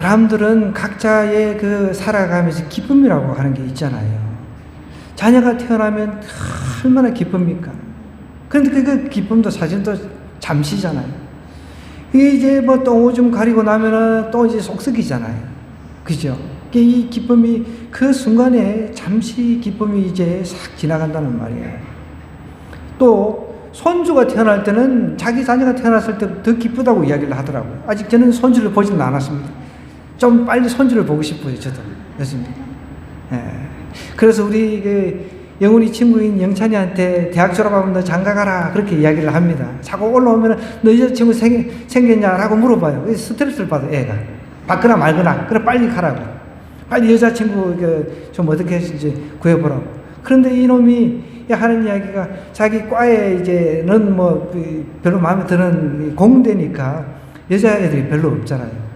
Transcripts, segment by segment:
사람들은 각자의 그 살아가면서 기쁨이라고 하는 게 있잖아요. 자녀가 태어나면 얼마나 기쁩니까? 그런데 그 기쁨도 사실 또 잠시잖아요. 이게 이제 뭐 똥오줌 가리고 나면은 또 이제 속 썩이잖아요. 그죠? 이 기쁨이 그 순간에 잠시 기쁨이 이제 싹 지나간다는 말이에요. 또 손주가 태어날 때는 자기 자녀가 태어났을 때 더 기쁘다고 이야기를 하더라고요. 아직 저는 손주를 보지는 않았습니다. 좀 빨리 손주를 보고 싶어요, 저도. 그렇습니다. 예. 그래서 우리 그 영훈이 친구인 영찬이한테 대학 졸업하면 너 장가 가라 그렇게 이야기를 합니다. 자꾸 올라오면 너 여자친구 생겼냐라고 물어봐요. 스트레스를 받아 애가. 받거나 말거나. 그래 빨리 가라고. 빨리 여자친구 좀 어떻게 이제 구해보라고. 그런데 이놈이 하는 이야기가 자기 과에 이제는 뭐 별로 마음에 드는 공대니까 여자애들이 별로 없잖아요.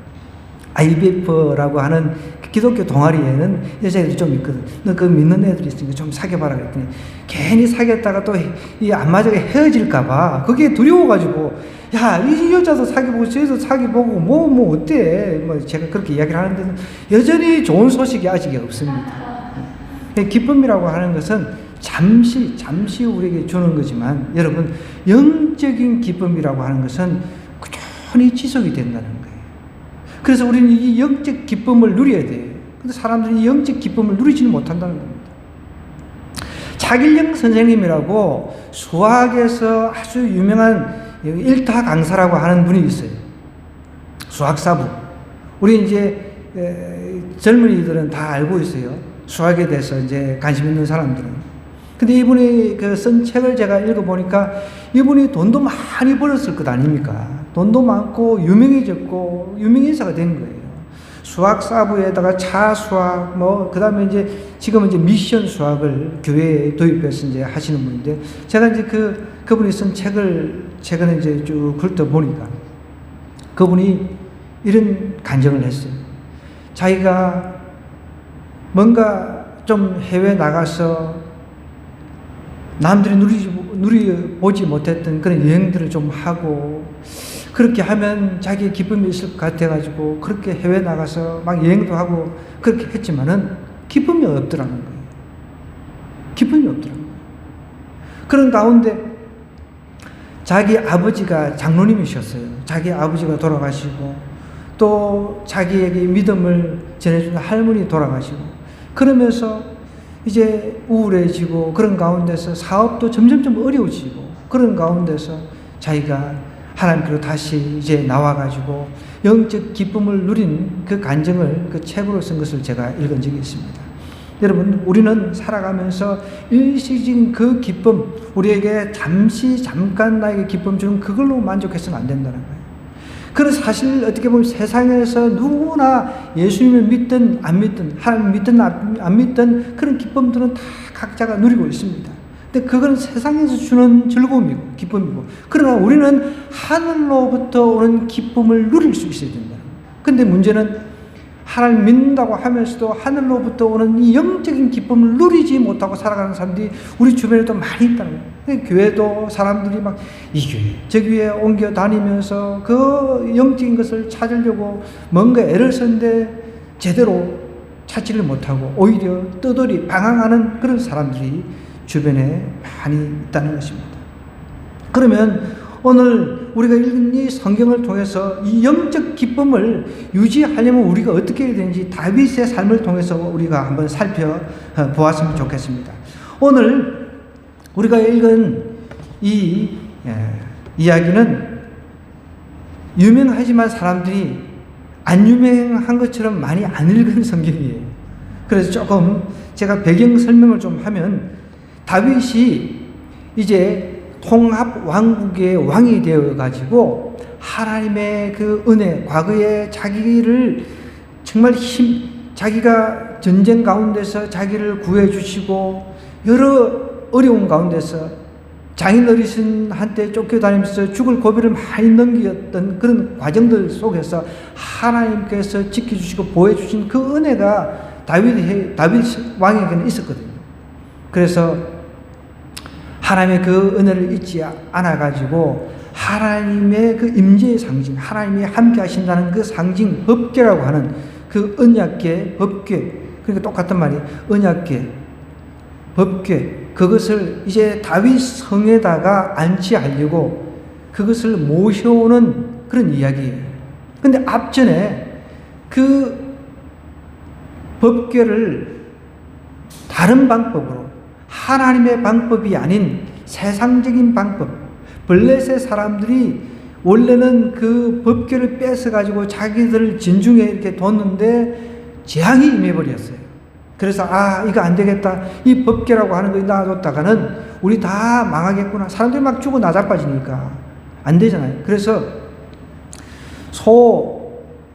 IBF라고 하는 기독교 동아리에는 여자애들이 좀 있거든. 너 그거 믿는 애들이 있으니까 좀 사귀어봐라 그랬더니 괜히 사귀었다가 또 이 안 맞아게 헤어질까봐 그게 두려워가지고 야, 이 여자도 사귀어보고 저여도 사귀어보고 뭐 어때? 뭐 제가 그렇게 이야기를 하는데는 여전히 좋은 소식이 아직 없습니다. 기쁨이라고 하는 것은 잠시 우리에게 주는 거지만 여러분 영적인 기쁨이라고 하는 것은 꾸준히 지속이 된다는 거예요. 그래서 우리는 이 영적 기쁨을 누려야 돼요. 근데 사람들이 이 영적 기쁨을 누리지는 못한다는 겁니다. 차길령 선생님이라고 수학에서 아주 유명한 일타 강사라고 하는 분이 있어요. 수학사부. 우리 이제 젊은이들은 다 알고 있어요. 수학에 대해서 이제 관심 있는 사람들은. 근데 이분이 쓴 책을 제가 읽어보니까 이분이 돈도 많이 벌었을 것 아닙니까? 돈도 많고 유명해졌고 유명인사가 된 거예요. 수학사부에다가 차수학 그 다음에 이제 지금은 이제 미션 수학을 교회에 도입해서 이제 하시는 분인데 제가 이제 그분이 쓴 책을 최근에 이제 쭉 훑어보니까 그분이 이런 간증을 했어요. 자기가 뭔가 좀 해외 나가서 남들이 누려보지 못했던 그런 여행들을 좀 하고 그렇게 하면 자기의 기쁨이 있을 것 같아가지고 그렇게 해외 나가서 막 여행도 하고 그렇게 했지만은 기쁨이 없더라는 거예요. 기쁨이 없더라는 거예요. 그런 가운데 자기 아버지가 장로님이셨어요. 자기 아버지가 돌아가시고 또 자기에게 믿음을 전해주는 할머니 돌아가시고 그러면서 이제 우울해지고 그런 가운데서 사업도 점점점 어려워지고 그런 가운데서 자기가 하나님께로 다시 이제 나와가지고 영적 기쁨을 누린 그 간증을 그 책으로 쓴 것을 제가 읽은 적이 있습니다. 여러분, 우리는 살아가면서 일시적인 그 기쁨, 우리에게 잠깐 나에게 기쁨 주는 그걸로 만족해서는 안 된다는 거예요. 그래서 사실 어떻게 보면 세상에서 누구나 예수님을 믿든 안 믿든 하나님 믿든 안 믿든 그런 기쁨들은 다 각자가 누리고 있습니다. 근데 그건 세상에서 주는 즐거움이고 기쁨이고 그러나 우리는 하늘로부터 오는 기쁨을 누릴 수 있어야 된다. 근데 문제는 하나님 믿는다고 하면서도 하늘로부터 오는 이 영적인 기쁨을 누리지 못하고 살아가는 사람들이 우리 주변에도 많이 있다는 거예요. 교회도 사람들이 막 이 교회 저 교회에 옮겨 다니면서 그 영적인 것을 찾으려고 뭔가 애를 쓰는데 제대로 찾지를 못하고 오히려 떠돌이 방황하는 그런 사람들이 주변에 많이 있다는 것입니다. 그러면 오늘 우리가 읽은 이 성경을 통해서 이 영적 기쁨을 유지하려면 우리가 어떻게 해야 되는지 다윗의 삶을 통해서 우리가 한번 살펴보았으면 좋겠습니다. 오늘 우리가 읽은 이 이야기는 유명하지만 사람들이 안 유명한 것처럼 많이 안 읽은 성경이에요. 그래서 조금 제가 배경 설명을 좀 하면 다윗이 이제 통합 왕국의 왕이 되어 가지고 하나님의 그 은혜, 과거에 자기를 정말 자기가 전쟁 가운데서 자기를 구해 주시고 여러 어려운 가운데서 장인 어르신한테 쫓겨다니면서 죽을 고비를 많이 넘겼던 그런 과정들 속에서 하나님께서 지켜주시고 보여주신 그 은혜가 다윗 왕에게는 있었거든요. 그래서 하나님의 그 은혜를 잊지 않아가지고 하나님의 그 임재의 상징, 하나님이 함께 하신다는 그 상징, 법궤라고 하는 그 언약궤, 법궤, 그러니까 똑같은 말이 언약궤, 법궤, 그것을 이제 다윗 성에다가 안치하려고 그것을 모셔오는 그런 이야기예요. 근데 앞전에 그 법궤를 다른 방법으로, 하나님의 방법이 아닌 세상적인 방법, 블레셋 사람들이 원래는 그 법궤를 뺏어가지고 자기들 진중에 이렇게 뒀는데 재앙이 임해버렸어요. 그래서 이거 안 되겠다. 이 법궤라고 하는 거 놔뒀다가는 우리 다 망하겠구나. 사람들이 막 죽어 나자빠지니까 안 되잖아요. 그래서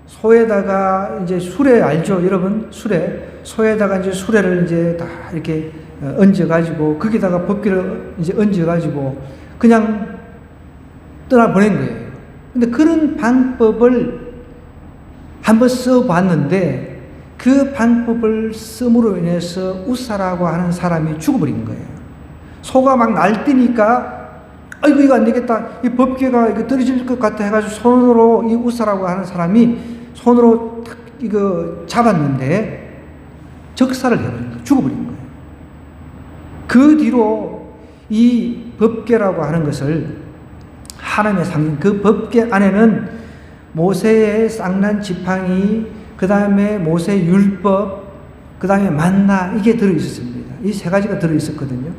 소에다가 이제 수레 알죠, 여러분? 소에다가 이제 수레를 이제 다 이렇게 얹어가지고 거기다가 법궤를 이제 얹어가지고 그냥 떠나보낸 거예요. 근데 그런 방법을 한번 써봤는데 그 방법을 씀으로 인해서 우사라고 하는 사람이 죽어버린 거예요. 소가 막 날뛰니까 아이고 이거 안 되겠다. 이 법궤가 이거 떨어질 것 같아 해가지고 손으로 이 우사라고 하는 사람이 손으로 탁 이거 잡았는데 적살을 해버린 거예요. 죽어버린 거예요. 그 뒤로 이 법궤라고 하는 것을 하나님의 상징, 그 법궤 안에는 모세의 쌍난 지팡이, 그 다음에 모세의 율법, 그 다음에 만나, 이게 들어있었습니다. 이 세 가지가 들어있었거든요.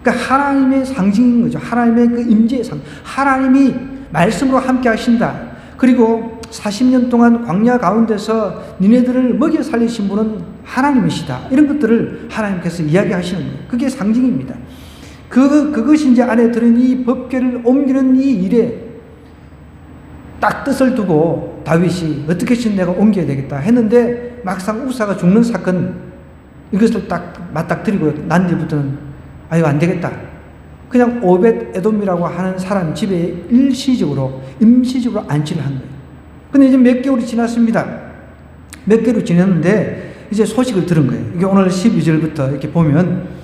그러니까 하나님의 상징인 거죠. 하나님의 그 임재의 상징. 하나님이 말씀으로 함께 하신다. 그리고 40년 동안 광야 가운데서 니네들을 먹여 살리신 분은 하나님이시다. 이런 것들을 하나님께서 이야기하시는 거예요. 그게 상징입니다. 그것이 이제 안에 들은 이 법궤를 옮기는 이 일에 딱 뜻을 두고 다윗이 어떻게 해서 내가 옮겨야 되겠다 했는데 막상 우사가 죽는 사건, 이것을 딱 맞닥뜨리고 난 뒤부터는 이거 안 되겠다. 그냥 오벳 에돔이라고 하는 사람 집에 임시적으로 안치를 한 거예요. 근데 이제 몇 개월이 지났습니다. 몇 개월이 지났는데 이제 소식을 들은 거예요. 이게 오늘 12절부터 이렇게 보면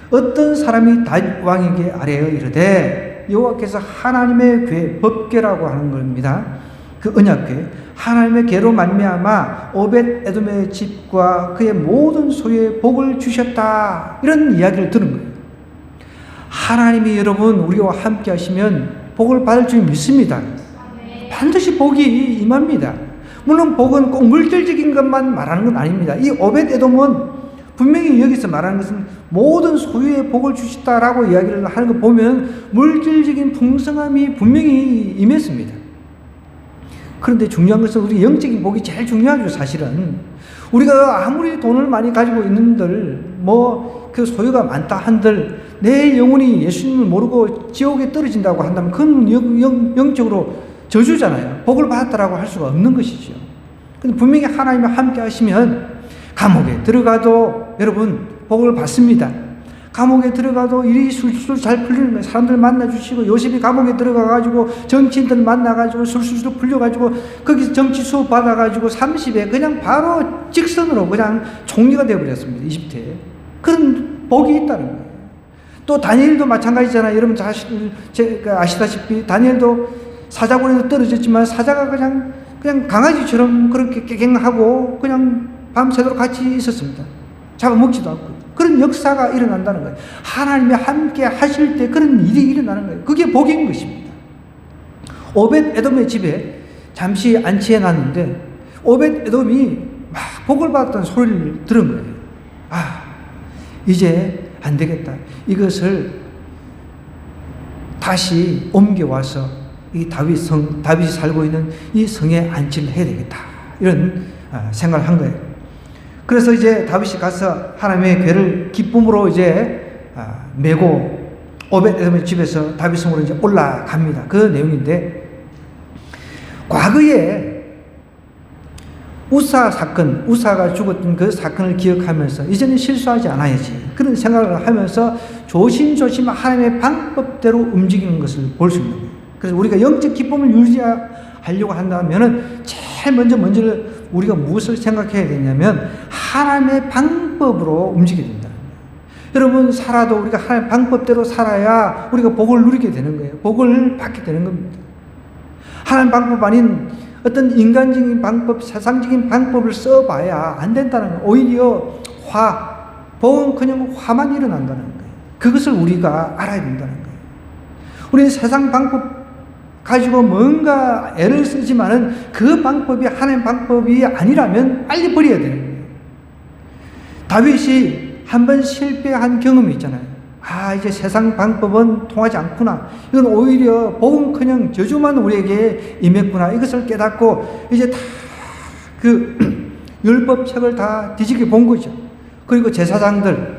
어떤 사람이 다윗 왕에게 아뢰어 이르되 여호와께서 하나님의 궤, 법궤라고 하는 겁니다. 그 언약궤, 하나님의 궤로 말미암아 오벳 에돔의 집과 그의 모든 소유에 복을 주셨다. 이런 이야기를 들은 거예요. 하나님이 여러분 우리와 함께 하시면 복을 받을 줄 믿습니다. 반드시 복이 임합니다. 물론 복은 꼭 물질적인 것만 말하는 건 아닙니다. 이 오벳 에돔은 분명히 여기서 말하는 것은 모든 소유에 복을 주시다라고 이야기를 하는 거 보면 물질적인 풍성함이 분명히 임했습니다. 그런데 중요한 것은 우리 영적인 복이 제일 중요하죠. 사실은 우리가 아무리 돈을 많이 가지고 있는들 그 소유가 많다 한들 내 영혼이 예수님을 모르고 지옥에 떨어진다고 한다면 그건 영적으로 저주잖아요. 복을 받았다라고 할 수가 없는 것이죠. 근데 분명히 하나님과 함께 하시면 감옥에 들어가도 여러분 복을 받습니다. 감옥에 들어가도 일이 술술 잘 풀리는 거예요. 사람들 만나주시고, 요셉이 감옥에 들어가가지고 정치인들 만나가지고 술술 풀려가지고 거기서 정치 수업 받아가지고 30에 그냥 바로 직선으로 그냥 총리가 되어버렸습니다. 이집트에. 그런 복이 있다는 거예요. 또 다니엘도 마찬가지잖아요. 여러분 아시다시피 다니엘도 사자굴에서 떨어졌지만 사자가 그냥 강아지처럼 그렇게 깨갱하고 그냥 밤새도록 같이 있었습니다. 잡아먹지도 않고. 그런 역사가 일어난다는 거예요. 하나님이 함께 하실 때 그런 일이 일어나는 거예요. 그게 복인 것입니다. 오벳 에돔의 집에 잠시 안치해 놨는데 오벳 에돔이 막 복을 받았다는 소리를 들은 거예요. 이제 안 되겠다. 이것을 다시 옮겨와서 이 다윗이 살고 있는 이 성에 안치를 해야 되겠다. 이런 생각을 한 거예요. 그래서 이제 다윗이 가서 하나님의 궤를 기쁨으로 이제 메고 오벳 에돔의 집에서 다윗 성으로 이제 올라갑니다. 그 내용인데, 과거에 우사 사건, 우사가 죽었던 그 사건을 기억하면서 이제는 실수하지 않아야지, 그런 생각을 하면서 조심조심 하나님의 방법대로 움직이는 것을 볼 수 있는 거예요. 그래서 우리가 영적 기쁨을 유지하려고 한다면은 제일 먼저 우리가 무엇을 생각해야 되냐면 하나님의 방법으로 움직여야 된다. 여러분, 살아도 우리가 하나님 방법대로 살아야 우리가 복을 누리게 되는 거예요. 복을 받게 되는 겁니다. 하나님 방법 아닌 어떤 인간적인 방법, 세상적인 방법을 써봐야 안 된다는 거예요. 오히려 복은 그냥 화만 일어난다는 거예요. 그것을 우리가 알아야 된다는 거예요. 우리는 세상 방법 가지고 뭔가 애를 쓰지만은 그 방법이 하나님 방법이 아니라면 빨리 버려야 되는 거예요. 다윗이 한번 실패한 경험이 있잖아요. 이제 세상 방법은 통하지 않구나. 이건 오히려 복은커녕 저주만 우리에게 임했구나. 이것을 깨닫고 이제 다 그 율법책을 다 뒤집게 본 거죠. 그리고 제사장들,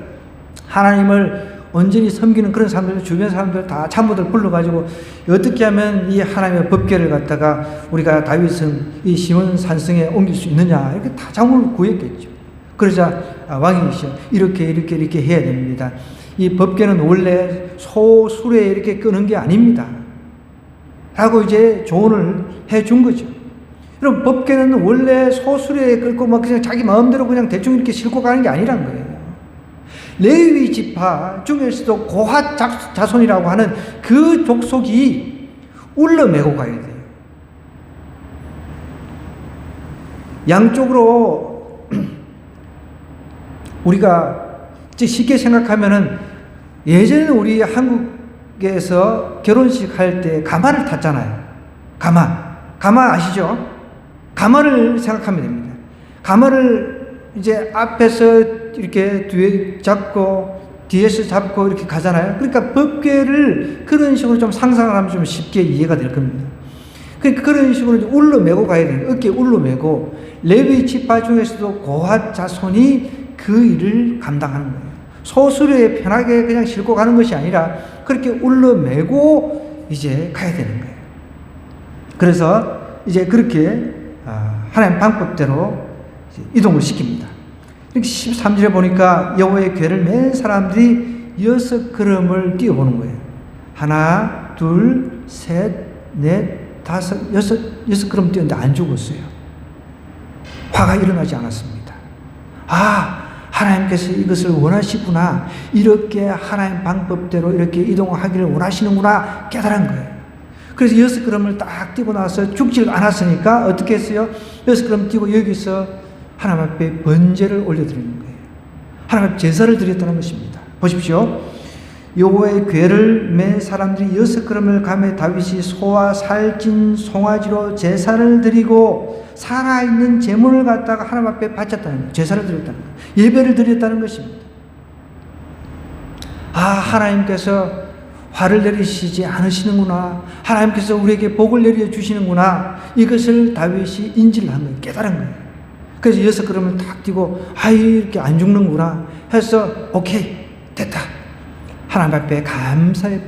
하나님을 온전히 섬기는 그런 사람들, 주변 사람들 다 참모들 불러가지고 어떻게 하면 이 하나님의 법궤를 갖다가 우리가 다윗은 이 시몬 산성에 옮길 수 있느냐, 이렇게 다 장문을 구했겠죠. 그러자 왕이시여, 이렇게 해야 됩니다. 이 법궤는 원래 소수레에 이렇게 끄는 게 아닙니다. 라고 이제 조언을 해 준 거죠. 그럼 법궤는 원래 소수레에 끌고 막 그냥 자기 마음대로 그냥 대충 이렇게 싣고 가는 게 아니란 거예요. 레위 지파 중에서도 고핫 자손이라고 하는 그 족속이 울러매고 가야 돼요. 양쪽으로 우리가 쉽게 생각하면은 예전에 우리 한국에서 결혼식 할 때 가마를 탔잖아요. 가마 아시죠? 가마를 생각하면 됩니다. 가마를 이제 앞에서 이렇게 뒤에 잡고 뒤에서 잡고 이렇게 가잖아요. 그러니까 법궤를 그런 식으로 좀 상상을 하면 좀 쉽게 이해가 될 겁니다. 그러니까 그런 식으로 울러매고 가야 돼요. 어깨에 울러매고, 레위 지파 중에서도 고핫 자손이 그 일을 감당하는 거예요. 소수레에 편하게 그냥 싣고 가는 것이 아니라 그렇게 울러매고 이제 가야 되는 거예요. 그래서 이제 그렇게 하나님 방법대로 이동을 시킵니다. 이렇게 13절에 보니까 여호와의 궤를 맨 사람들이 6걸음을 뛰어보는 거예요. 하나, 둘, 셋, 넷, 다섯, 여섯 걸음 뛰었는데 안 죽었어요. 화가 일어나지 않았습니다. 하나님께서 이것을 원하시구나. 이렇게 하나님 방법대로 이렇게 이동하기를 원하시는구나 깨달은 거예요. 그래서 6걸음을 딱 뛰고 나서 죽지 않았으니까 어떻게 했어요? 6걸음 뛰고 여기서 하나님 앞에 번제를 올려드리는 거예요. 하나님 앞에 제사를 드렸다는 것입니다. 보십시오. 여호와의 궤를 맨 사람들이 6걸음을 가매 다윗이 소와 살찐 송아지로 제사를 드리고 살아있는 제물을 갖다가 하나님 앞에 바쳤다는 거예요. 제사를 드렸다는 거예요. 예배를 드렸다는 것입니다. 하나님께서 화를 내리시지 않으시는구나. 하나님께서 우리에게 복을 내려주시는구나. 이것을 다윗이 인지를 한 거예요. 깨달은 거예요. 그래서 6걸음을 탁 뛰고 이렇게 안 죽는구나 해서 오케이 됐다. 하나님 앞에 감사의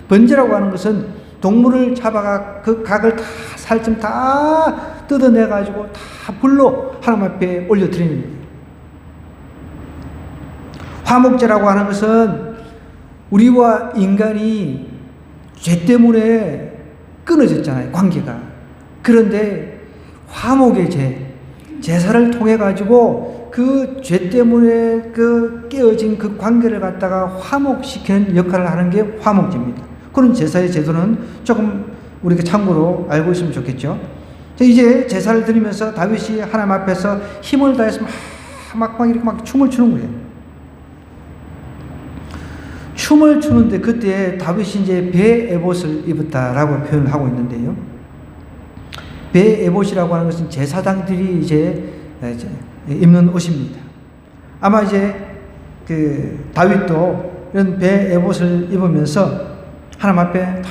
번제라고 하는 것은 동물을 잡아가 그 각을 다 살점 다 뜯어내가지고 다 불로 하나님 앞에 올려드리는 거예요. 화목제라고 하는 것은 우리와 인간이 죄 때문에 끊어졌잖아요, 관계가. 그런데 화목의 제사를 통해 가지고 그 죄 때문에 그 깨어진 그 관계를 갖다가 화목시키는 역할을 하는 게 화목제입니다. 그런 제사의 제도는 조금 우리가 참고로 알고 있으면 좋겠죠. 이제 제사를 드리면서 다윗이 하나님 앞에서 힘을 다해서 막 이렇게 막 춤을 추는 거예요. 춤을 추는데 그때 다윗이 이제 배 에봇을 입었다라고 표현을 하고 있는데요. 배 에봇이라고 하는 것은 제사장들이 이제 입는 옷입니다. 아마 이제 그 다윗도 이런 배 에봇을 입으면서 하나님 앞에 다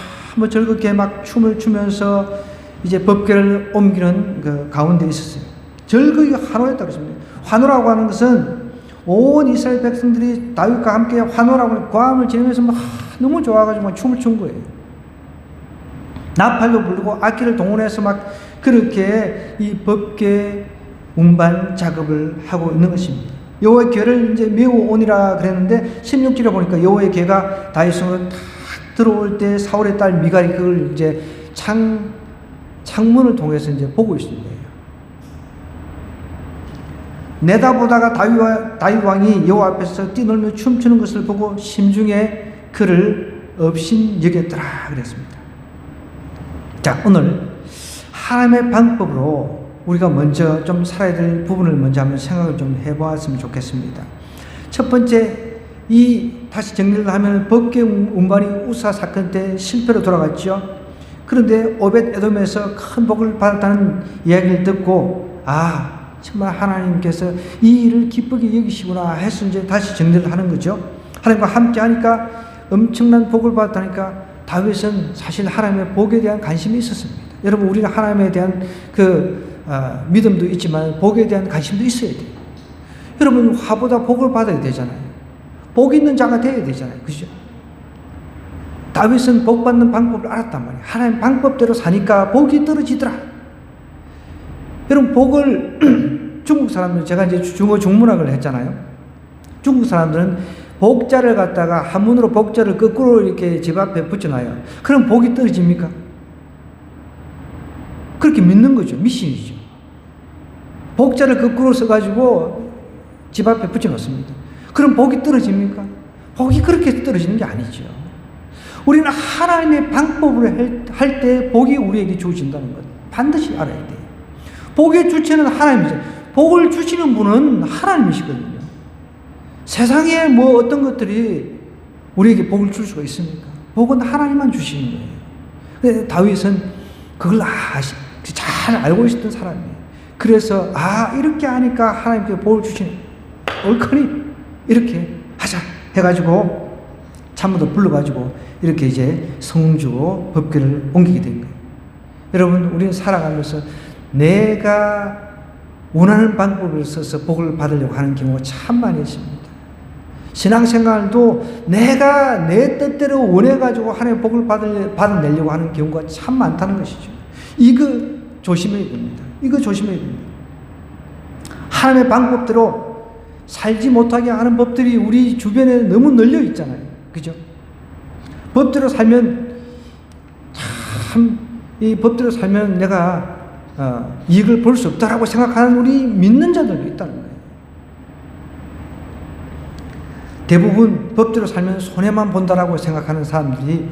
즐겁게 막 춤을 추면서 이제 법궤를 옮기는 그 가운데 있었어요. 즐거이 환호했다고 했습니다. 환호라고 하는 것은 온 이스라엘 백성들이 다윗과 함께 환호라고 고함을 지르면서 막 너무 좋아가지고 막 춤을 춘 거예요. 나팔도 불고 악기를 동원해서 막 그렇게 이 법궤 운반 작업을 하고 있는 것입니다. 여호와의 궤를 이제 메고 오니라 그랬는데 16절에 보니까 여호와의 궤가 다윗으로 탁 들어올 때 사울의 딸 미갈이 그걸 이제 창문을 통해서 이제 보고 있는 거예요. 내다보다가 다윗 왕이 여호와 앞에서 뛰놀며 춤추는 것을 보고 심중에 그를 업신여겼더라 그랬습니다. 자, 오늘 하나님의 방법으로 우리가 먼저 좀 살아야 될 부분을 먼저 한번 생각을 좀 해보았으면 좋겠습니다. 첫 번째, 다시 정리를 하면 법궤 운반이 우사 사건 때 실패로 돌아갔죠. 그런데 오벳 에돔에서 큰 복을 받았다는 이야기를 듣고, 정말 하나님께서 이 일을 기쁘게 여기시구나 해서 이제 다시 정리를 하는 거죠. 하나님과 함께 하니까 엄청난 복을 받았다니까 다윗은 사실 하나님의 복에 대한 관심이 있었습니다. 여러분, 우리가 하나님에 대한 믿음도 있지만 복에 대한 관심도 있어야 돼요. 여러분, 화보다 복을 받아야 되잖아요. 복 있는 자가 되어야 되잖아요. 그죠? 다윗은 복 받는 방법을 알았단 말이에요. 하나님 방법대로 사니까 복이 떨어지더라. 여러분, 복을 중국 사람들, 제가 이제 중어 중문학을 했잖아요. 중국 사람들은 복자를 갖다가 한문으로 복자를 거꾸로 이렇게 집 앞에 붙여놔요. 그럼 복이 떨어집니까? 그렇게 믿는 거죠. 미신이죠. 복자를 거꾸로 써가지고 집 앞에 붙여놓습니다. 그럼 복이 떨어집니까? 복이 그렇게 떨어지는 게 아니죠. 우리는 하나님의 방법을 할 때 복이 우리에게 주어진다는 것 반드시 알아야 돼요. 복의 주체는 하나님이죠. 복을 주시는 분은 하나님이시거든요. 세상에 뭐 어떤 것들이 우리에게 복을 줄 수가 있습니까? 복은 하나님만 주시는 거예요. 다윗은 그걸 잘 알고 있었던 사람이에요. 그래서 이렇게 하니까 하나님께 복을 주시는, 옳거니 이렇게 하자 해가지고 참모도 불러가지고 이렇게 이제 성주 법궤를 옮기게 된 거예요. 여러분, 우리는 살아가면서 내가 원하는 방법을 써서 복을 받으려고 하는 경우가 참 많이 있습니다. 신앙생활도 내가 내 뜻대로 원해가지고 하나님의 복을 받아내려고 하는 경우가 참 많다는 것이죠. 이거 조심해야 됩니다. 이거 조심해야 됩니다. 하나님의 방법대로 살지 못하게 하는 법들이 우리 주변에 너무 널려 있잖아요. 그죠? 법대로 살면 이 법대로 살면 내가 이익을 볼 수 없다라고 생각하는 우리 믿는 자들도 있다는 거예요. 대부분 법대로 살면 손해만 본다라고 생각하는 사람들이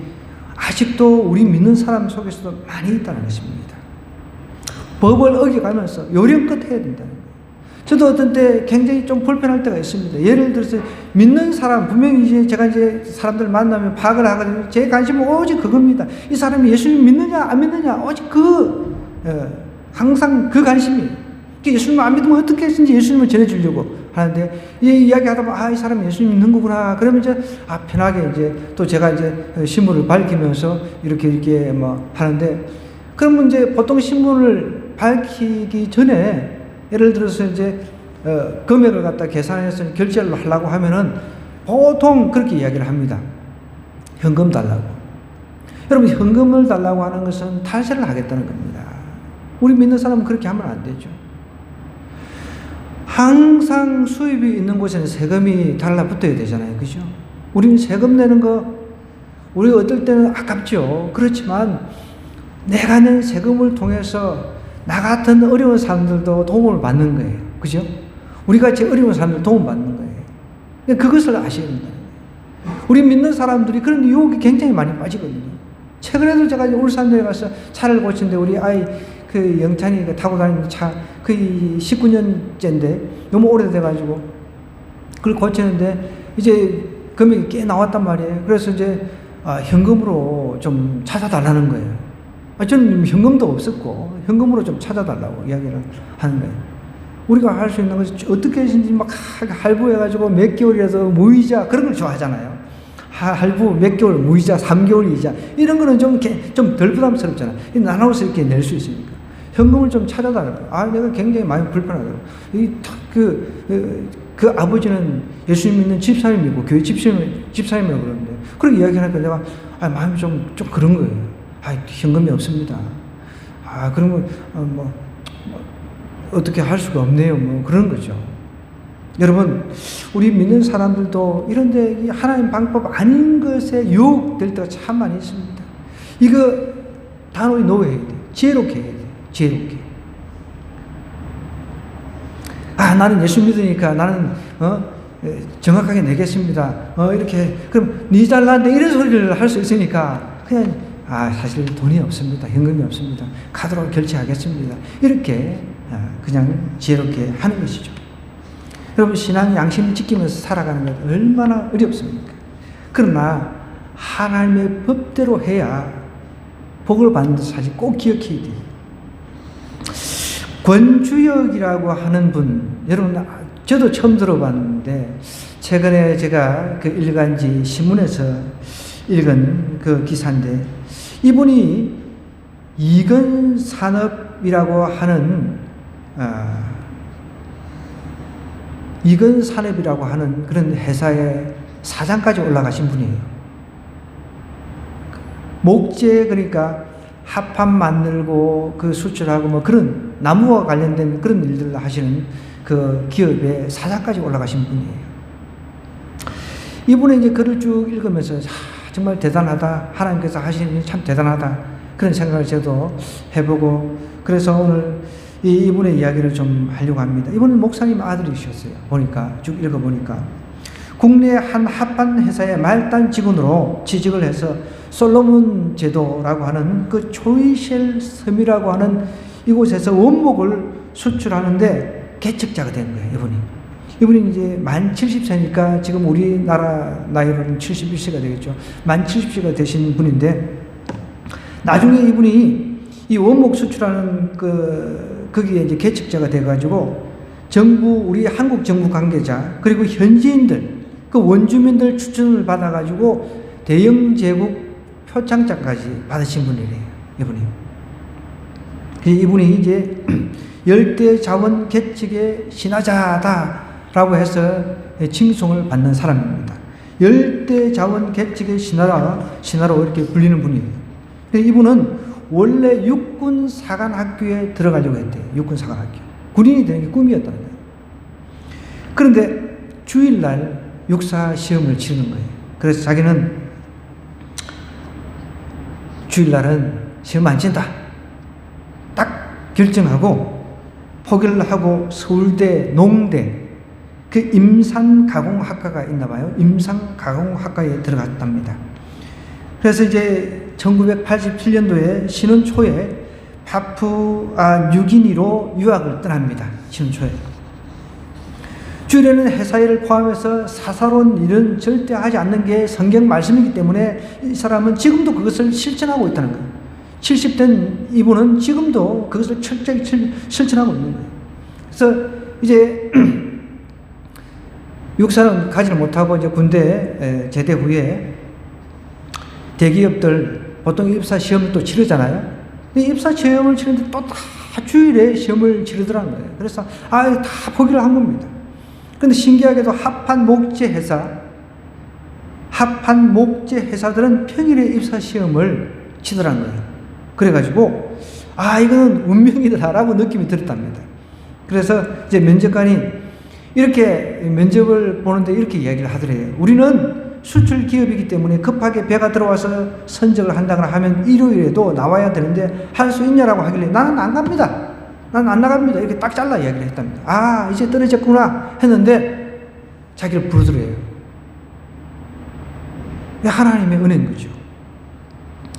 아직도 우리 믿는 사람 속에서도 많이 있다는 것입니다. 법을 어겨가면서 요령껏 해야 된다는 거예요. 저도 어떤 때 굉장히 좀 불편할 때가 있습니다. 예를 들어서 믿는 사람, 분명히 제가 이제 사람들 만나면 파악을 하거든요. 제 관심은 오직 그겁니다. 이 사람이 예수님 믿느냐 안 믿느냐 오직 항상 그 관심이에요. 예수님을 안 믿으면 어떻게 했는지 예수님을 전해주려고 하는데, 이 이야기 하다 보면, 이 사람이 예수님 믿는 거구나. 그러면 이제, 편하게 이제, 또 제가 이제 신문을 밝히면서 이렇게 뭐 하는데, 그러면 이제 보통 신문을 밝히기 전에, 예를 들어서 이제, 금액을 갖다 계산해서 결제를 하려고 하면은, 보통 그렇게 이야기를 합니다. 현금 달라고. 여러분, 현금을 달라고 하는 것은 탈세를 하겠다는 겁니다. 우리 믿는 사람은 그렇게 하면 안 되죠. 항상 수입이 있는 곳에는 세금이 달라붙어야 되잖아요. 그죠? 우리는 세금 내는 거, 우리 어떨 때는 아깝죠. 그렇지만 내가 낸 세금을 통해서 나 같은 어려운 사람들도 도움을 받는 거예요. 그죠? 우리 같이 어려운 사람들 도움 받는 거예요. 그것을 아셔야 된다. 우리 믿는 사람들이 그런 유혹이 굉장히 많이 빠지거든요. 최근에도 제가 울산에 가서 차를 고치는데 우리 아이 영찬이 타고 다니는 차, 19년째인데 너무 오래돼가지고 그걸 고치는데 이제 금액이 꽤 나왔단 말이에요. 그래서 이제 현금으로 좀 찾아달라는 거예요. 저는 현금도 없었고 현금으로 좀 찾아달라고 이야기를 하는 거예요. 우리가 할 수 있는 것이 어떻게 하신지 막 할부해가지고 몇 개월이라도 무이자 그런 걸 좋아하잖아요. 할부 몇 개월 무이자 3개월 이자 이런 거는 좀 덜 부담스럽잖아. 나눠서 이렇게 낼 수 있으니까. 현금을 좀 찾아달라고. 내가 굉장히 많이 불편하더라고. 그 아버지는 예수님 믿는 집사님이고 교회 집사님이라고 그러는데 그렇게 이야기하니까 내가 마음이 좀 그런 거예요. 현금이 없습니다. 그러면 어떻게 할 수가 없네요. 뭐 그런 거죠. 여러분, 우리 믿는 사람들도 이런데 하나님 방법 아닌 것에 유혹될 때가 참 많이 있습니다. 이거 단호히 놓아야 돼. 지혜롭게 해야 돼. 지혜롭게. 나는 예수 믿으니까 나는 정확하게 내겠습니다. 이렇게 그럼 니 잘났는데 이런 소리를 할 수 있으니까 그냥 사실 돈이 없습니다. 현금이 없습니다. 카드로 결제하겠습니다. 이렇게 그냥 지혜롭게 하는 것이죠. 여러분, 신앙 양심을 지키면서 살아가는 것 얼마나 어렵습니까? 그러나 하나님의 법대로 해야 복을 받는 것을 사실 꼭 기억해야 돼요. 권주역이라고 하는 분, 여러분, 저도 처음 들어봤는데, 최근에 제가 그 일간지 신문에서 읽은 그 기사인데, 이분이 이건산업이라고 하는, 이건산업이라고 하는 그런 회사의 사장까지 올라가신 분이에요. 목재, 그러니까 합판 만들고 그 수출하고 뭐 그런 나무와 관련된 그런 일들을 하시는 그 기업의 사장까지 올라가신 분이에요. 이분의 이제 글을 쭉 읽으면서 정말 대단하다. 하나님께서 하시는 일이 참 대단하다. 그런 생각을 저도 해보고, 그래서 오늘 이분의 이야기를 좀 하려고 합니다. 이분은 목사님 아들이셨어요. 보니까, 쭉 읽어보니까. 국내 한 합판 회사의 말단 직원으로 취직을 해서 솔로몬 제도라고 하는 그 초이셸 섬이라고 하는 이곳에서 원목을 수출하는데 개척자가 된 거예요, 이분이 이제 만 70세니까 지금 우리나라 나이로는 71세가 되겠죠. 만 70세가 되신 분인데, 나중에 이분이 이 원목 수출하는 거기에 이제 개척자가 돼가지고 우리 한국 정부 관계자, 그리고 현지인들, 그 원주민들 추천을 받아가지고 대영 제국 표창장까지 받으신 분이래요, 이분이 이제 열대 자원 개척의 신화자다라고 해서 칭송을 받는 사람입니다. 열대 자원 개척의 신화로 이렇게 불리는 분이에요. 이분은 원래 육군사관학교에 들어가려고 했대요. 육군사관학교. 군인이 되는 게 꿈이었다는 거예요. 그런데 주일날 육사 시험을 치르는 거예요. 그래서 자기는 주일날은 시험 안 친다. 딱 결정하고 포기를 하고 서울대, 농대, 그 임산가공학과가 있나 봐요. 임산가공학과에 들어갔답니다. 그래서 이제 1987년도에 신혼 초에 파푸아 뉴기니로 유학을 떠납니다. 신혼 초에. 주일에는 회사 일을 포함해서 사사로운 일은 절대 하지 않는 게 성경 말씀이기 때문에 이 사람은 지금도 그것을 실천하고 있다는 거예요. 70된 이분은 지금도 그것을 철저히 실천하고 있는 거예요. 그래서 이제 육사는 가지를 못하고 이제 군대 제대 후에 대기업들 보통 입사 시험을 또 치르잖아요. 입사 시험을 치르는데 또 다 주일에 시험을 치르더라는 거예요. 그래서 다 포기를 한 겁니다. 그런데 신기하게도 합판 목재 회사들은 평일에 입사 시험을 치더라는 거예요. 그래가지고 이거는 운명이다라고 느낌이 들었답니다. 그래서 이제 면접관이 이렇게 면접을 보는데 이렇게 이야기를 하더래요. 우리는 수출 기업이기 때문에 급하게 배가 들어와서 선적을 한다거나 하면 일요일에도 나와야 되는데 할 수 있냐라고 하길래 나는 안 갑니다. 나는 안 나갑니다. 이렇게 딱 잘라 이야기를 했답니다. 이제 떨어졌구나 했는데 자기를 부르더래요. 하나님의 은혜인 거죠.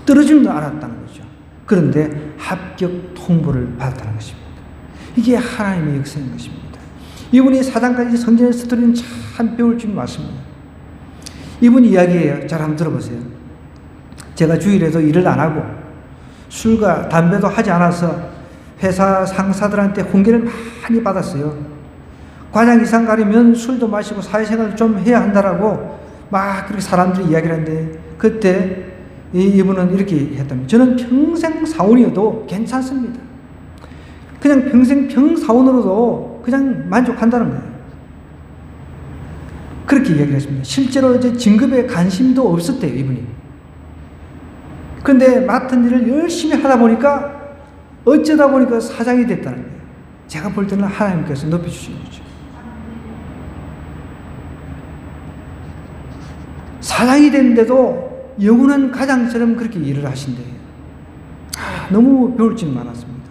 떨어지는 줄 알았다는 거죠. 그런데 합격 통보를 받았다는 것입니다. 이게 하나님의 역사인 것입니다. 이분이 사장까지 성전의 스토리는 참 배울 점이 많습니다. 이분 이야기예요. 잘 한번 들어보세요. 제가 주일에도 일을 안 하고 술과 담배도 하지 않아서 회사 상사들한테 훈계를 많이 받았어요. 과장 이상 가려면 술도 마시고 사회생활도 좀 해야 한다라고 막 그렇게 사람들이 이야기를 하는데, 그때 이분은 이렇게 했답니다. 저는 평생 사원이어도 괜찮습니다. 그냥 평생 병사원으로도 그냥 만족한다는 거예요. 그렇게 이야기를 했습니다. 실제로 이제 진급에 관심도 없었대요, 이분이. 그런데 맡은 일을 열심히 하다 보니까 어쩌다 보니까 사장이 됐다는 거예요. 제가 볼 때는 하나님께서 높여주신 거죠. 사장이 됐는데도 영원한 가장처럼 그렇게 일을 하신대요. 너무 배울 점이 많았습니다.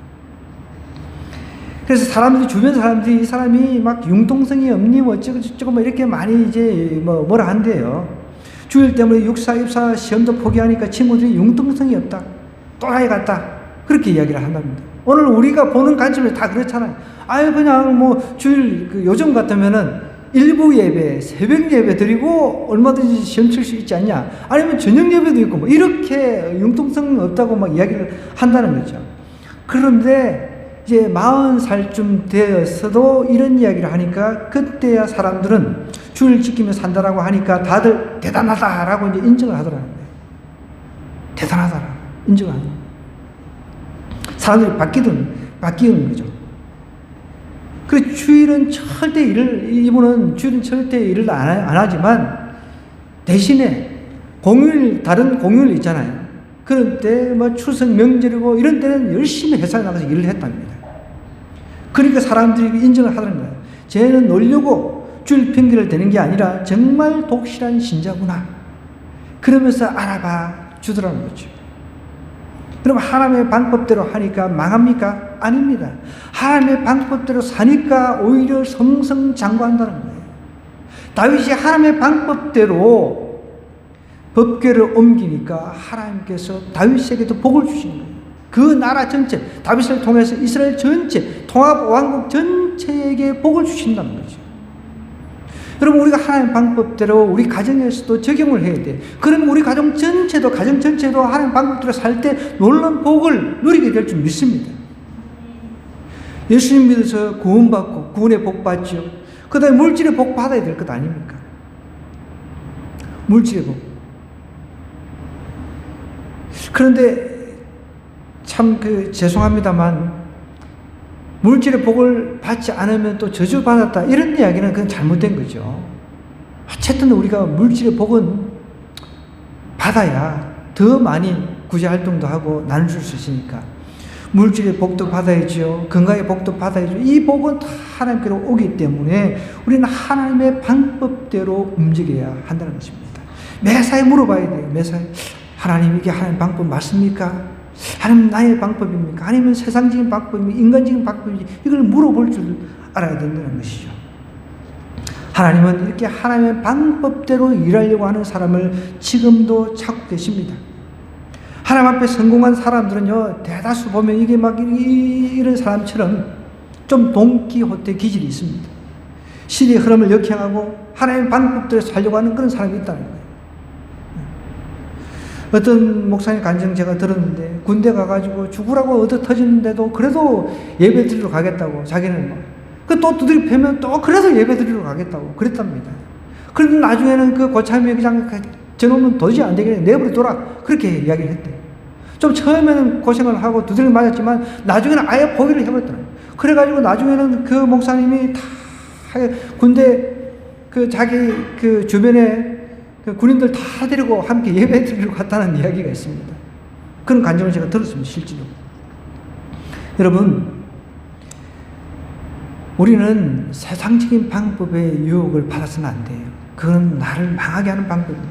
그래서 사람들이, 주변 사람들이 이 사람이 막 융통성이 없니, 뭐 어쩌고 뭐 이렇게 많이 이제 뭐라 한대요. 주일 때문에 육사, 입사 시험도 포기하니까 친구들이 융통성이 없다, 또라이 같다, 그렇게 이야기를 한답니다. 오늘 우리가 보는 관점이 다 그렇잖아요. 아유, 그냥 뭐 주일, 요즘 같으면은 일부 예배, 새벽 예배 드리고 얼마든지 시험 칠 수 있지 않냐, 아니면 저녁 예배도 있고 뭐 이렇게 융통성 없다고 막 이야기를 한다는 거죠. 그런데 이제 40살쯤 되었어도 이런 이야기를 하니까, 그때야 사람들은 주일 지키며 산다라고 하니까 다들 대단하다라고 이제 인정을 하더라는 거예요. 대단하다라고 인정을 하는 거예요. 사람들이 바뀌는 거죠. 그 주일은 절대 이분은 주일은 절대 일을 안 하지만, 대신에 다른 공휴일 있잖아요. 그런 때 뭐 추석 명절이고 이런 때는 열심히 회사에 나가서 일을 했답니다. 그러니까 사람들이 인정을 하더라는 거예요. 쟤는 놀려고 주일 핑계를 대는 게 아니라 정말 독실한 신자구나, 그러면서 알아봐 주더라는 거죠. 그럼 하나님의 방법대로 하니까 망합니까? 아닙니다. 하나님의 방법대로 사니까 오히려 성성장구한다는 거예요. 다윗이 하나님의 방법대로 법궤를 옮기니까 하나님께서 다윗에게도 복을 주신 거예요. 그 나라 전체, 다윗을 통해서 이스라엘 전체, 통합 왕국 전체에게 복을 주신다는 거죠. 여러분, 우리가 하나님 방법대로 우리 가정에서도 적용을 해야 돼요. 그러면 우리 가정 전체도 하나님 방법대로 살 때 놀라운 복을 누리게 될 줄 믿습니다. 예수님 믿어서 구원받고 구원의 복 받죠. 그 다음에 물질의 복 받아야 될 것 아닙니까? 물질의 복. 그런데 참 죄송합니다만, 물질의 복을 받지 않으면 또 저주받았다, 이런 이야기는 그건 잘못된 거죠. 어쨌든 우리가 물질의 복은 받아야 더 많이 구제활동도 하고 나눠줄 수 있으니까 물질의 복도 받아야죠. 건강의 복도 받아야죠. 이 복은 다 하나님께로 오기 때문에 우리는 하나님의 방법대로 움직여야 한다는 것입니다. 매사에 물어봐야 돼요. 매사에 하나님, 이게 하나님 방법 맞습니까? 하나님 나의 방법입니까? 아니면 세상적인 방법입니까? 인간적인 방법인지, 이걸 물어볼 줄 알아야 된다는 것이죠. 하나님은 이렇게 하나님의 방법대로 일하려고 하는 사람을 지금도 찾고 계십니다. 하나님 앞에 성공한 사람들은요, 대다수 보면 이게 막 이런 사람처럼 좀 돈키호테 기질이 있습니다. 시대의 흐름을 역행하고 하나님의 방법대로 살려고 하는 그런 사람이 있다는 거예요. 어떤 목사님 간증 제가 들었는데, 군대 가가지고 죽으라고 얻어 터지는데도 그래도 예배 드리러 가겠다고, 자기는 또 두드려 패면 또 그래서 예배 드리러 가겠다고 그랬답니다. 그런데 나중에는 그 고참이 그냥 저놈은 도저히 안 되겠네, 내버려둬라, 그렇게 이야기를 했대요. 좀 처음에는 고생을 하고 두드려 맞았지만 나중에는 아예 포기를 해버렸더라고요. 그래가지고 나중에는 그 목사님이 다 군대 자기 주변에 군인들 다 데리고 함께 예배 드리러 갔다는 이야기가 있습니다. 그런 간증을 제가 들었습니다, 실제로. 여러분, 우리는 세상적인 방법의 유혹을 받아서는 안 돼요. 그건 나를 망하게 하는 방법입니다.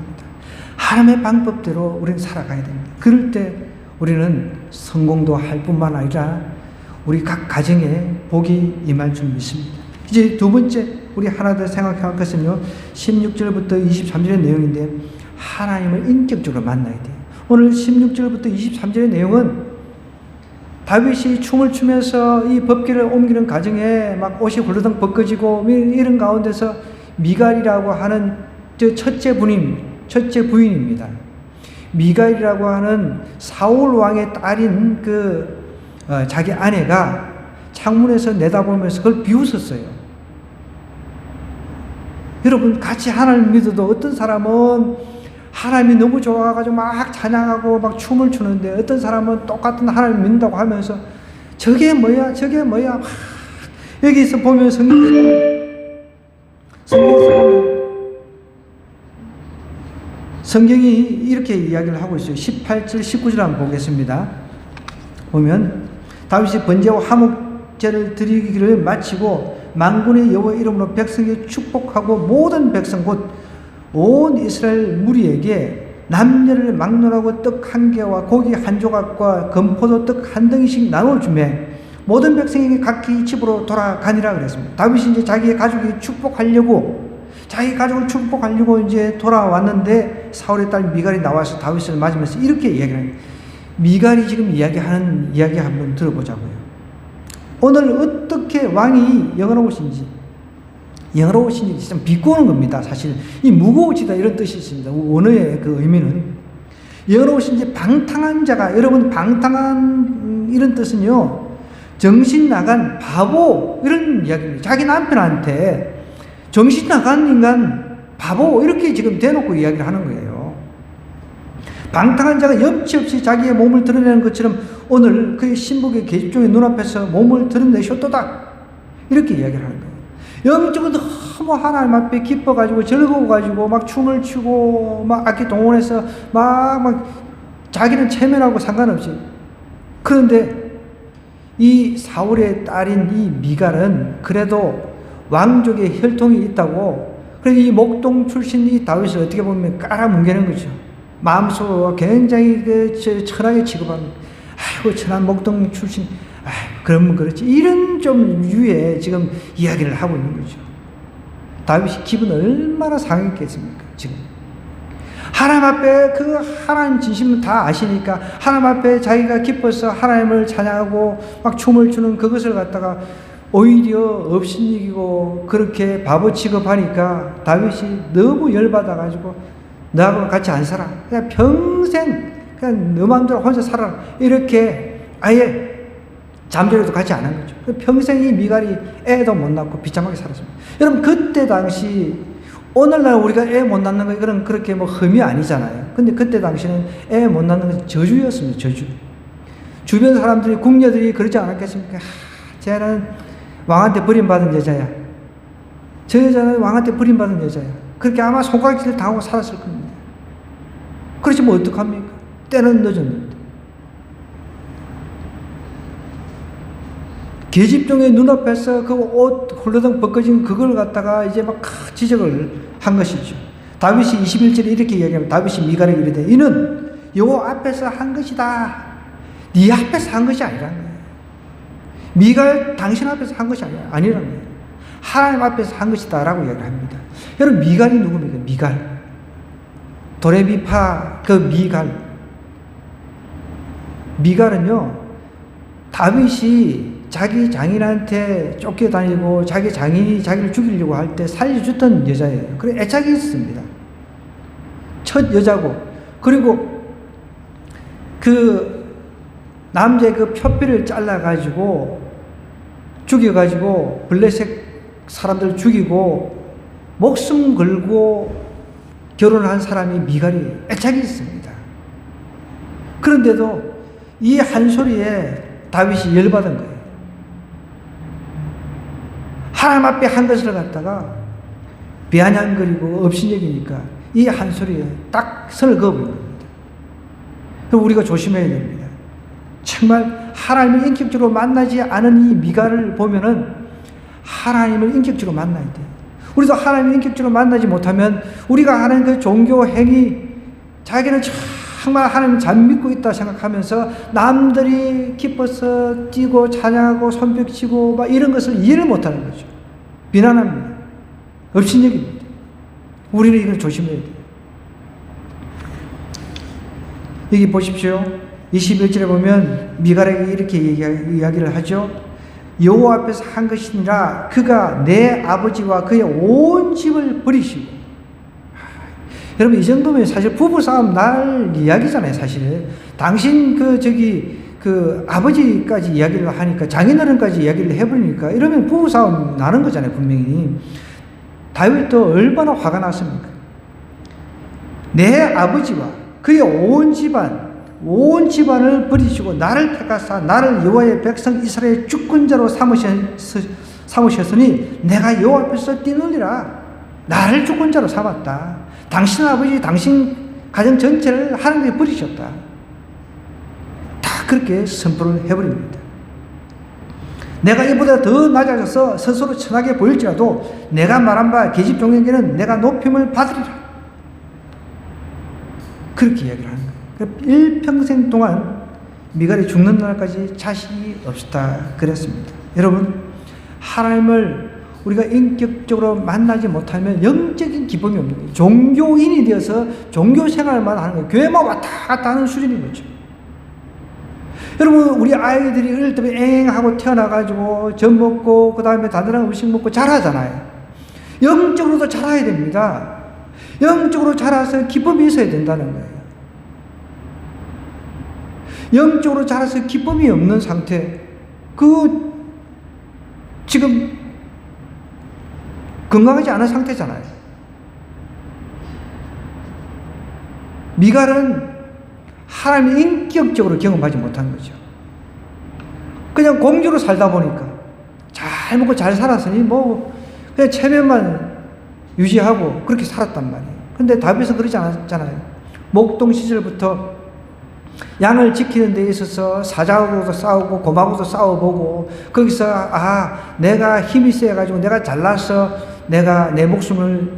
하나님의 방법대로 우리는 살아가야 됩니다. 그럴 때 우리는 성공도 할 뿐만 아니라 우리 각 가정에 복이 임할 줄 믿습니다. 이제 두 번째 우리 하나 더 생각할 것은요, 16절부터 23절의 내용인데, 하나님을 인격적으로 만나야 돼요. 오늘 16절부터 23절의 내용은 다윗이 춤을 추면서 이 법궤를 옮기는 과정에 막 옷이 훌러덩 벗겨지고 이런 가운데서 미갈이라고 하는 첫째 부인입니다. 미갈이라고 하는 사울 왕의 딸인 자기 아내가 창문에서 내다보면서 그걸 비웃었어요. 여러분, 같이 하나님 믿어도 어떤 사람은 하나님이 너무 좋아가지고 막 찬양하고 막 춤을 추는데, 어떤 사람은 똑같은 하나님 믿는다고 하면서 저게 뭐야 막 여기서 보면 성경이 이렇게 이야기를 하고 있어요. 18절 19절 한번 보겠습니다. 보면 다윗이 번제와 화목제를 드리기를 마치고 만군의 여호와 이름으로 백성에게 축복하고 모든 백성 곧 온 이스라엘 무리에게 남녀를 막론하고 떡 한 개와 고기 한 조각과 건포도 떡 한 덩이씩 나눠주매 모든 백성에게 각기 집으로 돌아가니라 그랬습니다. 다윗이 이제 자기의 가족이 축복하려고, 자기 가족을 축복하려고 이제 돌아왔는데 사울의 딸 미갈이 나와서 다윗을 맞으면서 이렇게 이야기를 합니다. 미갈이 지금 이야기하는 이야기 한번 들어보자고요. 오늘 어떻게 왕이 영화로우신지 좀 비꼬는 겁니다. 사실 이 무거워지다 이런 뜻이 있습니다. 원어의 그 의미는 영화로우신지 방탕한 자가, 여러분 방탕한 이런 뜻은요, 정신 나간 바보 이런 이야기입니다. 자기 남편한테 정신 나간 인간 바보 이렇게 지금 대놓고 이야기를 하는 거예요. 방탕한 자가 염치 없이 자기의 몸을 드러내는 것처럼 오늘 그의 신복의 계집종의 눈앞에서 몸을 드러내셨도다 이렇게 이야기를 하는 거예요. 영적으로 너무 하나님 앞에 기뻐가지고 즐거워가지고 막 춤을 추고 막 악기 동원해서 막 자기는 체면하고 상관없이. 그런데 이 사울의 딸인 이 미갈은 그래도 왕족의 혈통이 있다고, 그래서 이 목동 출신 이 다윗을 어떻게 보면 깔아뭉개는 거죠. 마음속으로 굉장히 천하게 취급합니다. 아이고 천한 목동 출신, 그러면 그렇지. 이런 좀 유의 지금 이야기를 하고 있는 거죠. 다윗이 기분 얼마나 상했겠습니까? 지금 하나님 앞에 그 하나님 진심을 다 아시니까 하나님 앞에 자기가 기뻐서 하나님을 찬양하고 막 춤을 추는 그것을 갖다가 오히려 업신이기고 그렇게 바보 취급하니까 다윗이 너무 열받아가지고 너하고 같이 안 살아. 그냥 평생 그냥 너 마음대로 혼자 살아라. 이렇게 아예 잠자리도 같이 안 한 거죠. 평생 이 미갈이 애도 못 낳고 비참하게 살았습니다. 여러분 그때 당시, 오늘날 우리가 애 못 낳는 거 그런 그렇게 뭐 흠이 아니잖아요. 근데 그때 당시는 애 못 낳는 것은 저주였습니다. 저주. 주변 사람들이, 궁녀들이 그러지 않았겠습니까? 쟤는 왕한테 버림받은 여자야. 저 여자는 왕한테 버림받은 여자야. 그렇게 아마 손가락질을 당하고 살았을 겁니다. 그렇지 뭐 어떡합니까? 때는 늦었는데. 계집종의 눈앞에서 그 옷 홀러덩 벗겨진 그걸 갖다가 이제 막 지적을 한 것이죠. 다윗이 21절에 이렇게 이야기합니다. 다윗이 미갈에게 이르되 이는 여호와 앞에서 한 것이다. 네 앞에서 한 것이 아니라는 거예요. 미갈 당신 앞에서 한 것이 아니라는 거예요. 하나님 앞에서 한 것이다 라고 이야기를 합니다. 여러분 미갈이 누굽니까? 미갈. 도레미파 그 미갈. 미갈은요, 다윗이 자기 장인한테 쫓겨다니고 자기 장인이 자기를 죽이려고 할 때 살려줬던 여자예요. 그래 애착이 있습니다. 첫 여자고, 그리고 그 남자의 그 표피를 잘라가지고 죽여가지고 블레셋 사람들 죽이고 목숨 걸고 결혼한 사람이 미갈이 애착이 있습니다. 그런데도 이 한 소리에 다윗이 열받은 거예요. 하나님 앞에 한 것을 갖다가 비아냥거리고 업신여기니까 이 한 소리에 딱 선을 그어버린 겁니다. 그럼 우리가 조심해야 됩니다. 정말 하나님을 인격적으로 만나지 않은 이 미갈을 보면은 하나님을 인격적으로 만나야 돼요. 우리도 하나님을 인격적으로 만나지 못하면 우리가 하는 그 종교 행위, 자기는 정말 하나님을 잘 믿고 있다 생각하면서 남들이 기뻐서 뛰고 찬양하고 손뼉치고 막 이런 것을 이해를 못하는 거죠. 비난합니다. 업신여깁니다. 우리는 이걸 조심해야 돼요. 여기 보십시오. 21절에 보면 미갈에게 이렇게 이야기를 하죠. 여호와 앞에서 한 것이니라 그가 내 아버지와 그의 온 집을 버리시고. 여러분 이 정도면 사실 부부싸움 날 이야기잖아요. 사실 당신 그 아버지까지 이야기를 하니까 장인어른까지 이야기를 해버리니까 이러면 부부싸움 나는 거잖아요. 분명히. 다윗도 얼마나 화가 났습니까? 내 아버지와 그의 온 집안을 버리시고 나를 택하사 나를 여호와의 백성 이스라엘의 주권자로 삼으셨으니 내가 여호와 앞에서 뛰놀리라. 나를 주권자로 삼았다. 당신 아버지, 당신 가정 전체를 하나님이 버리셨다. 다 그렇게 선포를 해버립니다. 내가 이보다 더 낮아져서 스스로 천하게 보일지라도 내가 말한 바 계집종에게는 내가 높임을 받으리라. 그렇게 이야기를 하는 거예요. 일평생 동안 미갈이 죽는 날까지 자식이 없었다 그랬습니다. 여러분, 하나님을 우리가 인격적으로 만나지 못하면 영적인 기쁨이 없는 거예요. 종교인이 되어서 종교 생활만 하는 거예요. 교회만 왔다 갔다 하는 수준인 거죠. 여러분, 우리 아이들이 어릴 때 엥 하고 태어나가지고 젖 먹고 그 다음에 단단한 음식 먹고 자라잖아요. 영적으로도 자라야 됩니다. 영적으로 자라서 기쁨이 있어야 된다는 거예요. 영적으로 자라서 기쁨이 없는 상태, 지금 건강하지 않은 상태잖아요. 미갈은 하나님을 인격적으로 경험하지 못한 거죠. 그냥 공주로 살다 보니까 잘 먹고 잘 살았으니 그냥 체면만 유지하고 그렇게 살았단 말이에요. 근데 다윗은 그러지 않았잖아요. 목동 시절부터 양을 지키는 데 있어서 사자하고도 싸우고 곰하고도 싸워보고 거기서 내가 힘이 세가지고 내가 잘나서 내가 내 목숨을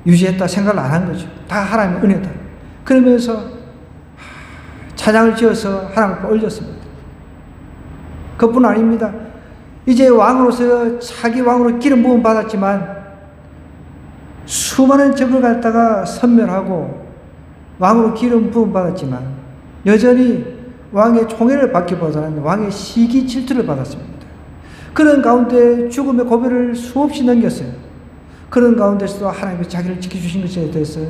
유지했다 생각을 안 한 거죠. 다 하나님의 은혜다. 그러면서 찬양을 지어서 하나님 앞에 올렸습니다. 그뿐 아닙니다. 이제 왕으로서 차기 왕으로 기름 부음 받았지만 수많은 적을 갖다가 선멸하고 왕으로 기름 부음 받았지만 여전히 왕의 총애를 받기보다는 왕의 시기 질투를 받았습니다. 그런 가운데 죽음의 고비를 수없이 넘겼어요. 그런 가운데서도 하나님이 자기를 지켜주신 것에 대해서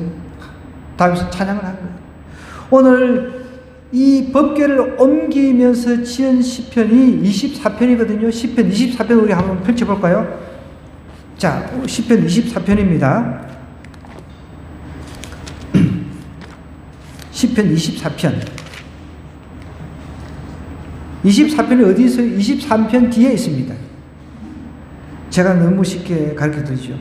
다윗은 찬양을 한 거예요. 오늘 이 법궤를 옮기면서 지은 시편이 24편이거든요. 시편 24편 우리 한번 펼쳐볼까요? 자, 시편 24편입니다. 시편 24편. 24편이 어디 있어요? 23편 뒤에 있습니다. 제가 너무 쉽게 가르쳐 드리죠.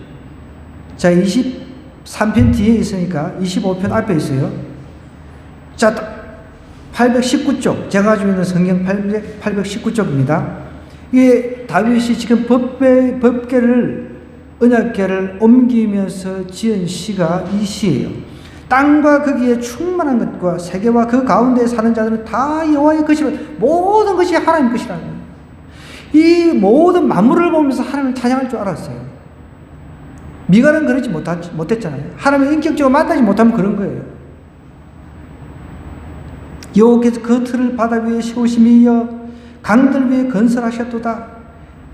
자, 23편 뒤에 있으니까 25편 앞에 있어요. 자, 819쪽. 제가 가지고 있는 성경 819쪽입니다. 이게 다윗이 지금 법궤를, 언약궤를 옮기면서 지은 시가 이 시예요. 땅과 거기에 충만한 것과 세계와 그 가운데 사는 자들은 다 여호와의 것이라, 모든 것이 하나님 것이라는 거예요. 이 모든 만물을 보면서 하나님을 찬양할 줄 알았어요. 미갈은 그러지 못했잖아요. 하나님을 인격적으로 만나지 못하면 그런 거예요. 여호와께서 그 틀을 바다 위에 세우심이여 강들 위에 건설하셨도다.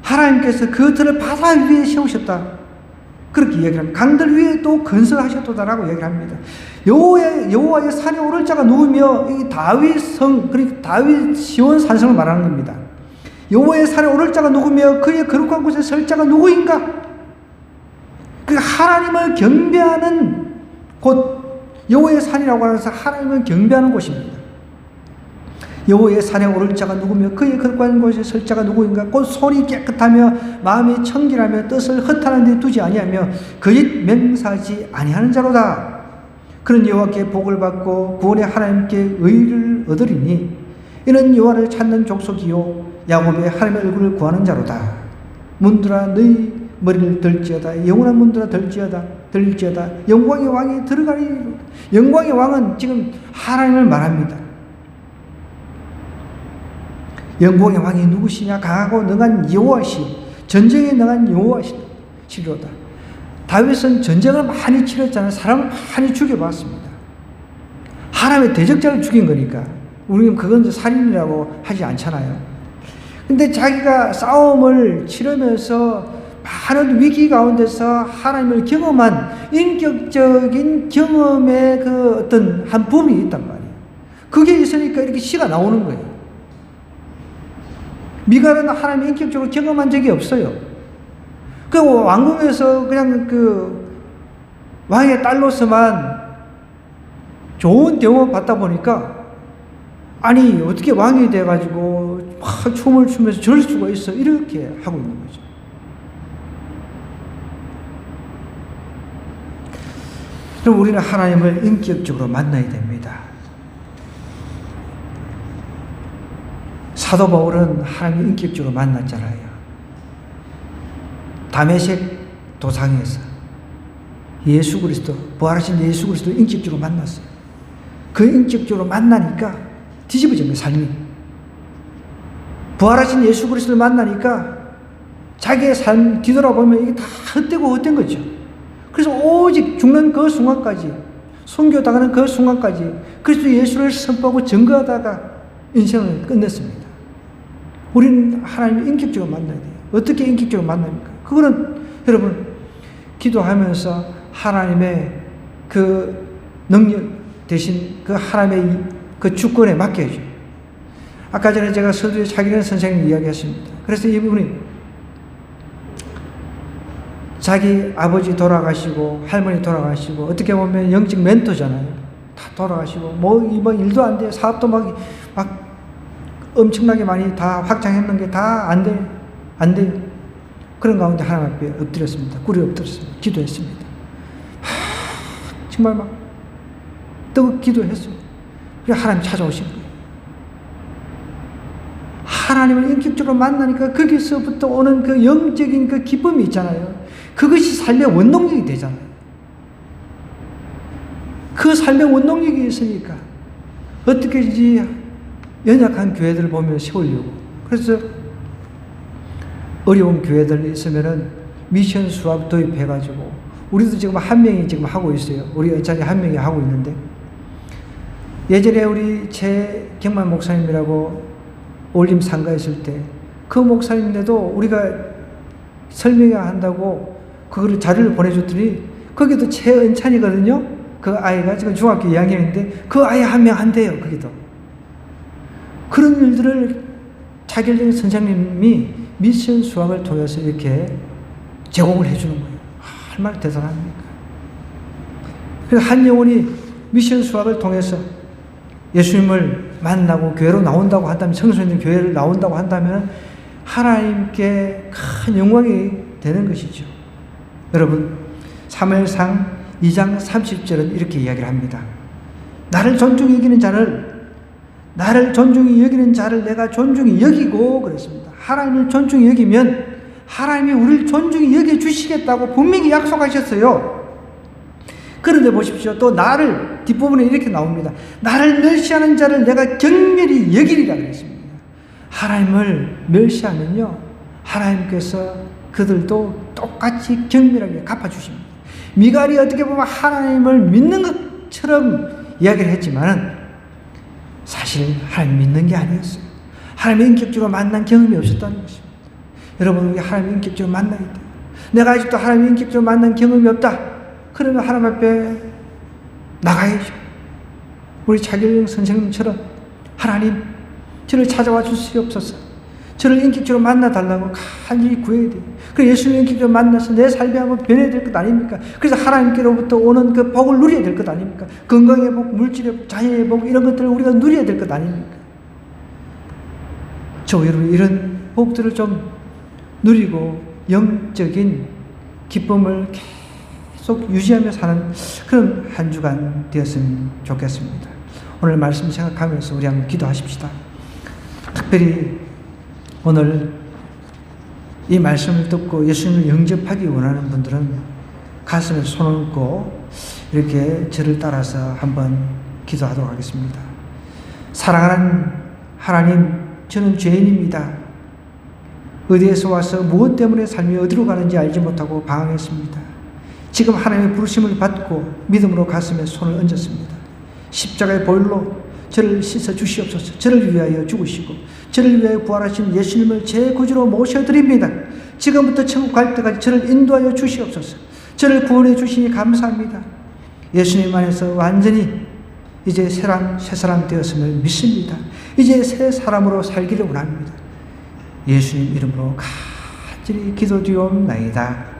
하나님께서 그 틀을 바다 위에 세우셨다. 그렇게 이야기합니다. 강들 위에 또 건설하셨도다라고 이야기합니다. 여호와의 산에 오를 자가 누구며, 이 다윗 성, 그러니까 다윗 시온 산성을 말하는 겁니다. 여호와의 산에 오를 자가 누구며 그의 거룩한 곳에 설 자가 누구인가? 그 하나님을 경배하는 곳, 여호와의 산이라고 하면서 하나님을 경배하는 곳입니다. 여호와의 산에 오를 자가 누구며 그의 거룩한 곳에 설 자가 누구인가? 곧 손이 깨끗하며 마음이 청결하며 뜻을 허탄한 데 두지 아니하며 거짓 맹세하지 아니하는 자로다. 그런 여호와께 복을 받고 구원의 하나님께 의를 얻으리니 이는 여호와를 찾는 족속이요 야곱의 하나님의 얼굴을 구하는 자로다. 문들아 너희 머리를 들지어다. 영원한 문들아 들지어다. 영광의 왕이 들어가리. 영광의 왕은 지금 하나님을 말합니다. 영광의 왕이 누구시냐? 강하고 능한 여호와시, 전쟁에 능한 여호와시로다. 다윗은 전쟁을 많이 치렀잖아요. 사람을 많이 죽여봤습니다. 하나님의 대적자를 죽인 거니까 우리는 그건 살인이라고 하지 않잖아요. 근데 자기가 싸움을 치르면서 많은 위기 가운데서 하나님을 경험한 인격적인 경험의 그 어떤 한 부분이 있단 말이에요. 그게 있으니까 이렇게 시가 나오는 거예요. 미갈은 하나님의 인격적으로 경험한 적이 없어요. 그 왕궁에서 그냥 그 왕의 딸로서만 좋은 대우를 받다 보니까, 아니 어떻게 왕이 돼가지고 막 춤을 추면서 저럴 수가 있어, 이렇게 하고 있는 거죠. 그럼 우리는 하나님을 인격적으로 만나야 됩니다. 사도 바울은 하나님을 인격적으로 만났잖아요. 다메섹 도상에서 예수 그리스도, 부활하신 예수 그리스도 인격적으로 만났어요. 그 인격적으로 만나니까 뒤집어진 거예요, 삶이. 부활하신 예수 그리스도를 만나니까 자기의 삶 뒤돌아보면 이게 다 헛되고 헛된 거죠. 그래서 오직 죽는 그 순간까지, 순교당하는 그 순간까지 그리스도 예수를 선포하고 증거하다가 인생을 끝냈습니다. 우리는 하나님을 인격적으로 만나야 돼요. 어떻게 인격적으로 만납니까? 그거는 여러분 기도하면서 하나님의 그 능력 대신 그 하나님의 그 주권에 맡겨야죠. 아까 전에 제가 서두에 차기련 선생님 이야기했습니다. 그래서 이분이 자기 아버지 돌아가시고 할머니 돌아가시고 어떻게 보면 영적 멘토잖아요. 다 돌아가시고 뭐 일도 안 돼요. 사업도 막 엄청나게 많이 다 확장했는 게 다 안 돼요. 그런 가운데 하나님 앞에 엎드렸습니다. 꿇어 엎드렸습니다. 기도했습니다. 정말 막 뜨겁게 기도했어요. 그래서 하나님 찾아오신 거예요. 하나님을 인격적으로 만나니까 거기서부터 오는 그 영적인 그 기쁨이 있잖아요. 그것이 삶의 원동력이 되잖아요. 그 삶의 원동력이 있으니까 어떻게든지 연약한 교회들을 보면 세우려고. 그래서 어려운 교회들 있으면은 미션 수업 도입해가지고 우리도 지금 한 명이 지금 하고 있어요. 우리 의장이 한 명이 하고 있는데 예전에 우리 최경만 목사님이라고 올림 상가했을 때 그 목사님인데도 우리가 설명해야 한다고 그거를 자료를 보내줬더니 거기도 최은찬이거든요. 그 아이가 지금 중학교 2학년인데 그 아이 한 명 한대요. 거기도. 그런 일들을 차결정 선생님이 미션 수학을 통해서 이렇게 제공을 해주는 거예요. 얼마나 대단합니까? 그래서 한 영혼이 미션 수학을 통해서 예수님을 만나고 교회로 나온다고 한다면, 청소년 교회를 나온다고 한다면 하나님께 큰 영광이 되는 것이죠. 여러분, 사무엘상 2장 30절은 이렇게 이야기를 합니다. 나를 존중히 여기는 자를 내가 존중히 여기고 그랬습니다. 하나님을 존중히 여기면 하나님이 우리를 존중히 여겨주시겠다고 분명히 약속하셨어요. 그런데 보십시오. 또 나를, 뒷부분에 이렇게 나옵니다. 나를 멸시하는 자를 내가 경멸히 여기리라 그랬습니다. 하나님을 멸시하면요, 하나님께서 그들도 똑같이 경멸하게 갚아주십니다. 미갈이 어떻게 보면 하나님을 믿는 것처럼 이야기를 했지만은 사실 하나님 믿는 게 아니었어요. 하나님의 인격적으로 만난 경험이 없었다는 것입니다. 여러분, 우리 하나님의 인격적으로 만나야 돼요. 내가 아직도 하나님의 인격적으로 만난 경험이 없다. 그러면 하나님 앞에 나가야죠. 우리 차결정 선생님처럼 하나님, 저를 찾아와 주시옵소서. 저를 인격적으로 만나달라고 간절히 구해야 돼요. 그래서 예수님 인격적으로 만나서 내 삶이 한번 변해야 될 것 아닙니까? 그래서 하나님께로부터 오는 그 복을 누려야 될 것 아닙니까? 건강의 복, 물질의 복, 자녀의 복, 이런 것들을 우리가 누려야 될 것 아닙니까? 여러분, 이런 복들을 좀 누리고 영적인 기쁨을 계속 유지하며 사는 그런 한 주간 되었으면 좋겠습니다. 오늘 말씀 생각하면서 우리 한번 기도하십시다. 특별히 오늘 이 말씀을 듣고 예수님을 영접하기 원하는 분들은 가슴에 손을 얹고 이렇게 저를 따라서 한번 기도하도록 하겠습니다. 사랑하는 하나님, 저는 죄인입니다. 어디에서 와서 무엇 때문에 삶이 어디로 가는지 알지 못하고 방황했습니다. 지금 하나님의 부르심을 받고 믿음으로 가슴에 손을 얹었습니다. 십자가의 보혈로 저를 씻어 주시옵소서. 저를 위하여 죽으시고 저를 위하여 부활하신 예수님을 제 구주로 모셔드립니다. 지금부터 천국 갈 때까지 저를 인도하여 주시옵소서. 저를 구원해 주시니 감사합니다. 예수님 안에서 완전히 이제 새 사람 되었음을 믿습니다. 이제 새 사람으로 살기를 원합니다. 예수님 이름으로 간절히 기도드리옵나이다.